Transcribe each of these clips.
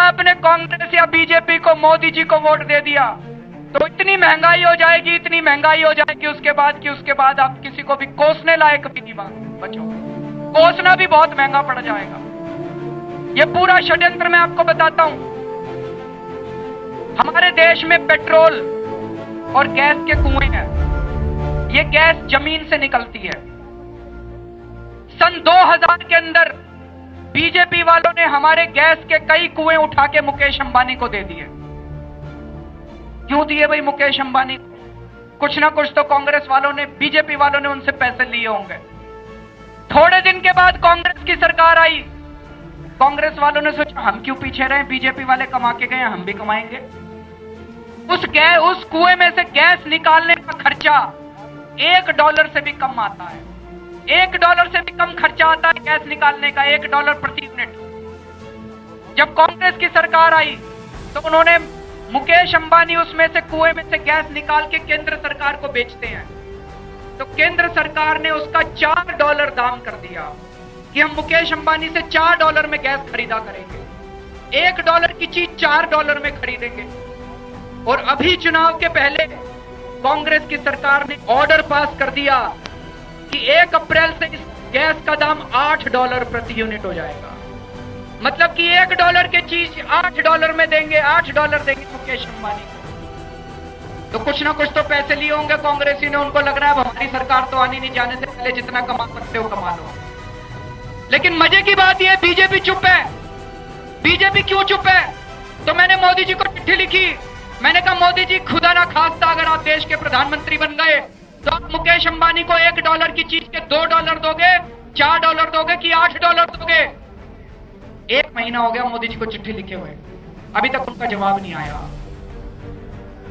आपने कांग्रेस या बीजेपी को, मोदी जी को वोट दे दिया तो इतनी महंगाई हो जाएगी, इतनी महंगाई हो जाएगी उसके बाद आप किसी को भी कोसने लायक भी नहीं बचोगे। कोसना भी बहुत महंगा पड़ जाएगा। ये पूरा षड्यंत्र मैं आपको बताता हूं। हमारे देश में पेट्रोल और गैस के कुएं हैं। ये गैस जमीन से निकलती है। सन 2000 के अंदर बीजेपी वालों ने हमारे गैस के कई कुएं उठा के मुकेश अंबानी को दे दिए। क्यों दिए भाई मुकेश अंबानी को? कुछ ना कुछ तो कांग्रेस वालों ने, बीजेपी वालों ने उनसे पैसे लिए होंगे। थोड़े दिन के बाद कांग्रेस की सरकार आई। कांग्रेस वालों ने सोचा हम क्यों पीछे रहे, बीजेपी वाले कमा के गए, हम भी कमाएंगे। उस कुएं में से गैस निकालने का खर्चा $1 से भी कम आता है। $1 से भी कम खर्चा आता है गैस निकालने का, $1 प्रति यूनिट। जब कांग्रेस की सरकार आई तो उन्होंने, मुकेश अंबानी उसमें से, कुएं में से गैस निकाल के केंद्र सरकार को बेचते हैं। तो केंद्र सरकार ने उसका $4 दाम कर दिया कि हम मुकेश अंबानी से $4 में गैस खरीदा करेंगे। $1 की चीज $4 में खरीदेंगे। और अभी चुनाव के पहले कांग्रेस की सरकार ने ऑर्डर पास कर दिया कि 1 अप्रैल से इस गैस का दाम $8 प्रति यूनिट हो जाएगा। मतलब कि $1 की चीज $8 में देंगे, $8 देंगे मुकेश अंबानी को। तो कुछ ना कुछ तो पैसे लिए होंगे कांग्रेसी ने। उनको लग रहा है हमारी सरकार तो आनी नहीं, जाने से पहले जितना कमा सकते हो कमा लो। लेकिन मजे की बात यह, बीजेपी चुप है। बीजेपी क्यों चुप है? तो मैंने मोदी जी को चिट्ठी लिखी। मैंने कहा मोदी जी, खुदा ना खास्ता अगर आप देश के प्रधानमंत्री बन गए तो आप मुकेश अंबानी को $1 की चीज के $2 दोगे, $4 दोगे कि $8 दोगे? 1 महीना हो गया मोदी जी को चिट्ठी लिखे हुए, अभी तक उनका जवाब नहीं आया।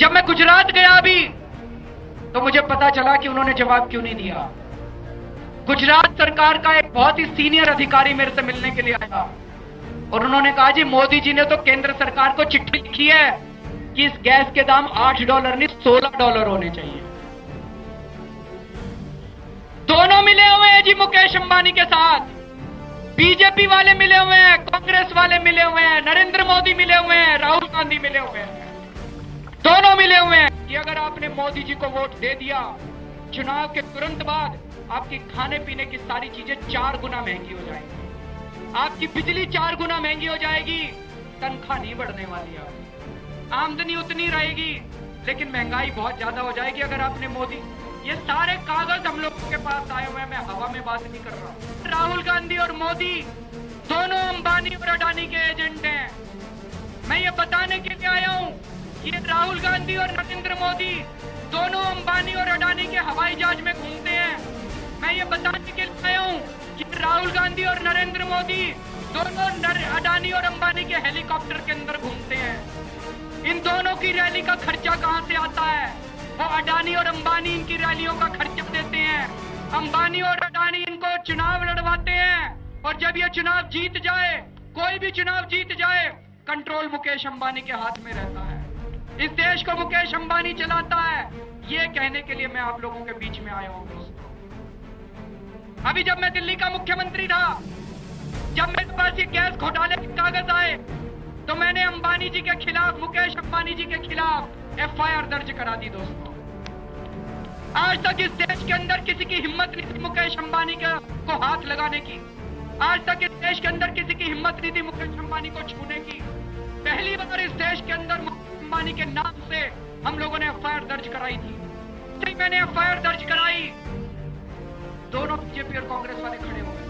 जब मैं गुजरात गया अभी तो मुझे पता चला कि उन्होंने जवाब क्यों नहीं दिया। गुजरात सरकार का एक बहुत ही सीनियर अधिकारी मेरे से मिलने के लिए आया और उन्होंने कहा जी मोदी जी ने तो केंद्र सरकार को चिट्ठी लिखी है कि इस गैस के दाम $8 नहीं $16 होने चाहिए। दोनों मिले हुए हैं जी मुकेश अंबानी के साथ। बीजेपी वाले मिले हुए हैं, कांग्रेस वाले मिले हुए हैं, नरेंद्र मोदी मिले हुए हैं, राहुल गांधी मिले हुए हैं। दोनों मिले हुए हैं कि अगर आपने मोदी जी को वोट दे दिया, चुनाव के तुरंत बाद आपकी खाने पीने की सारी चीजें 4 गुना महंगी हो जाएगी। आपकी बिजली 4 गुना महंगी हो जाएगी। तनख्वाह नहीं बढ़ने वाली है, आमदनी उतनी रहेगी, लेकिन महंगाई बहुत ज्यादा हो जाएगी अगर आपने मोदी। ये सारे कागज हम लोगों के पास आए हुए हैं, मैं हवा में बात नहीं कर रहा। राहुल गांधी और मोदी दोनों अंबानी और अडानी के एजेंट हैं। मैं ये बताने के लिए आया हूं कि राहुल गांधी और नरेंद्र मोदी दोनों अंबानी और अडानी के हवाई जहाज में घूमते हैं। मैं ये बताने के लिए आया हूं कि राहुल गांधी और नरेंद्र मोदी दोनों अडानी और अंबानी के हेलीकॉप्टर के अंदर घूमते हैं। इन दोनों की रैली का खर्चा कहां से आता है? वो अडानी और अंबानी इनकी रैलियों का खर्चा देते हैं। अंबानी और अडानी इनको चुनाव लड़वाते हैं और जब ये चुनाव जीत जाए, कोई भी चुनाव जीत जाए, कंट्रोल मुकेश अंबानी के हाथ में रहता है। इस देश को मुकेश अंबानी चलाता है। ये कहने के लिए मैं आप लोगों के बीच में आया हूं दोस्तों। अभी जब मैं दिल्ली का मुख्यमंत्री था, जब मेरे पास ये गैस घोटाले के कागज आए तो मैंने अंबानी जी के खिलाफ, मुकेश अंबानी जी के खिलाफ FIR दर्ज करा दी दोस्तों। आज तक इस देश के अंदर किसी की हिम्मत नहीं थी मुकेश अंबानी को हाथ लगाने की। आज तक इस देश के अंदर किसी की हिम्मत नहीं थी मुकेश अंबानी को छूने की। पहली बार इस देश के अंदर मुकेश अंबानी के नाम से हम लोगों ने FIR दर्ज कराई थी। मैंने FIR दर्ज कराई, दोनों बीजेपी और कांग्रेस वाले खड़े हो गए।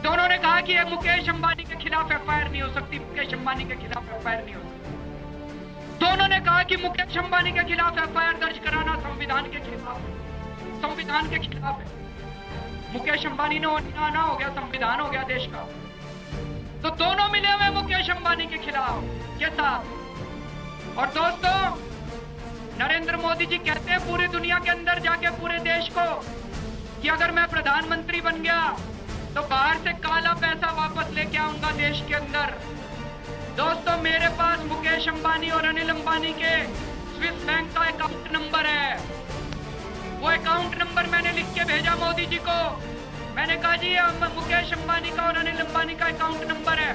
दोनों ने कहा कि मुकेश अंबानी के खिलाफ FIR नहीं हो सकती, मुकेश अंबानी के खिलाफ FIR नहीं हो सकती। दोनों ने कहा कि मुकेश अंबानी के खिलाफ FIR दर्ज कराना संविधान के खिलाफ है, संविधान के खिलाफ है। मुकेश अंबानी ने आना हो गया, संविधान हो गया देश का। तो दोनों मिले हुए मुकेश अंबानी के खिलाफ के साथ। और दोस्तों, नरेंद्र मोदी जी कहते हैं पूरी दुनिया के अंदर जाके पूरे देश को कि अगर मैं प्रधानमंत्री बन गया तो बाहर से काला पैसा वापस लेके आऊंगा देश के अंदर। दोस्तों, मेरे पास मुकेश अंबानी और अनिल अंबानी के स्विस बैंक का अकाउंट नंबर है। वो अकाउंट नंबर मैंने लिख के भेजा मोदी जी को। मैंने कहा जी मुकेश अंबानी का और अनिल अंबानी का अकाउंट नंबर है,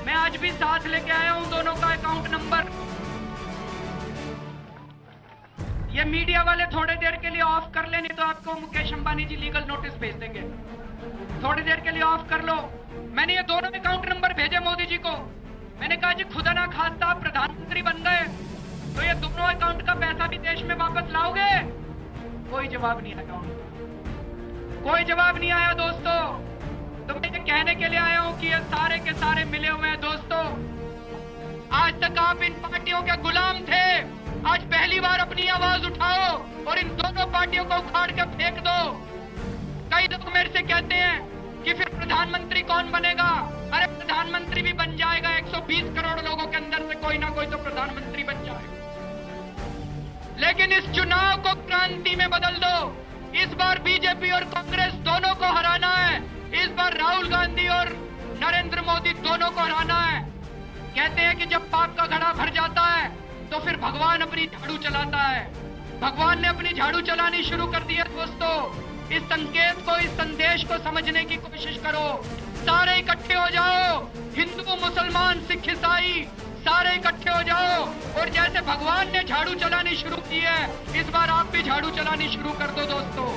मैं आज भी साथ लेके आया हूं दोनों का अकाउंट नंबर। ये मीडिया वाले थोड़ी देर के लिए ऑफ कर ले, नहीं तो आपको मुकेश अंबानी जी लीगल नोटिस भेज देंगे। थोड़ी देर के लिए ऑफ कर लो। मैंने ये दोनों अकाउंट नंबर भेजे मोदी जी को। मैंने कहा जी खुदा ना खास्ता आप प्रधानमंत्री बन गए तो ये दोनों अकाउंट का पैसा भी देश में वापस लाओगे? कोई जवाब नहीं आया, कोई जवाब नहीं आया दोस्तों। तो मैं ये कहने के लिए आया हूं कि ये सारे के सारे मिले हुए हैं दोस्तों। आज तक आप इन पार्टियों के गुलाम थे, आज पहली बार अपनी आवाज उठाओ और इन दोनों पार्टियों को उखाड़ के फेंक दो। कई लोग मेरे से कहते हैं कि फिर प्रधानमंत्री कौन बनेगा? अरे प्रधानमंत्री भी बन जाएगा, 120 करोड़ लोगों के अंदर से कोई ना कोई तो प्रधानमंत्री बन जाएगा। लेकिन इस चुनाव को क्रांति में बदल दो। इस बार बीजेपी और कांग्रेस दोनों को हराना है। इस बार राहुल गांधी और नरेंद्र मोदी दोनों को हराना है। कहते हैं कि जब पाप का घड़ा भर जाता है तो फिर भगवान अपनी झाड़ू चलाता है। भगवान ने अपनी झाड़ू चलानी शुरू कर दी है दोस्तों। इस संकेत को, इस संदेश को समझने की कोशिश करो। सारे इकट्ठे हो जाओ, हिंदू मुसलमान सिख ईसाई सारे इकट्ठे हो जाओ और जैसे भगवान ने झाड़ू चलानी शुरू की है इस बार आप भी झाड़ू चलानी शुरू कर दो दोस्तों।